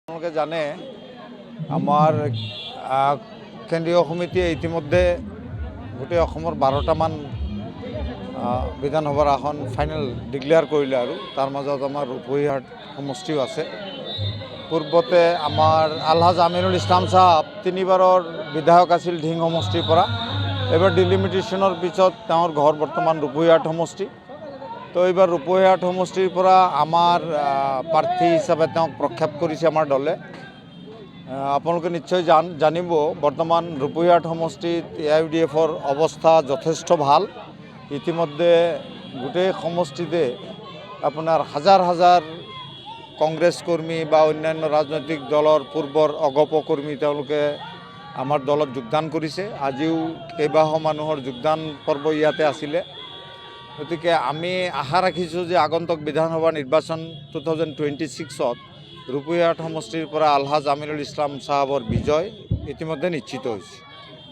আপোনালোকে জানে আমাৰ কেন্দ্ৰীয় সমিতিয়ে ইতিমধ্যে গোটেই অসমৰ 12টামান বিধানসভাৰ আসন ফাইনেল ডিক্লেয়াৰ কৰিলে আৰু তাৰ মাজত আমাৰ ৰূপহীহাট সমষ্টিও আছে। পূৰ্বতে আমাৰ আলহাজ আমিনুল ইছলাম সাহেব 3বাৰৰ বিধায়ক আছিল ধিং সমষ্টিৰ পৰা। এবাৰ ডিলিমিটেশ্যনৰ পিছত তেওঁৰ ঘৰ বৰ্তমান ৰূপহীহাট সমষ্টি। তো এইবাৰ ৰূপহীহাট সমষ্টিৰ পৰা আমাৰ প্ৰাৰ্থী হিচাপে তেওঁক প্ৰক্ষেপ কৰিছে আমাৰ দলে। আপোনালোকে নিশ্চয় জানিব বৰ্তমান ৰূপহীহাট সমষ্টিত AIUDFৰ অৱস্থা যথেষ্ট ভাল। ইতিমধ্যে গোটেই সমষ্টিতে আপোনাৰ হাজাৰ হাজাৰ কংগ্ৰেছ কৰ্মী বা অন্যান্য ৰাজনৈতিক দলৰ পূৰ্বৰ অগপ কৰ্মী তেওঁলোকে আমাৰ দলত যোগদান কৰিছে। আজিও কেইবাশ মানুহৰ যোগদান পৰ্ব ইয়াতে আছিলে। গতিকে আমি আশা ৰাখিছোঁ যে আগন্তুক বিধানসভা নিৰ্বাচন 2026ত ৰূপহীহাট সমষ্টিৰ পৰা আলহাজ আমিনুল ইছলাম সাহেবৰ বিজয় ইতিমধ্যে নিশ্চিত হৈছে।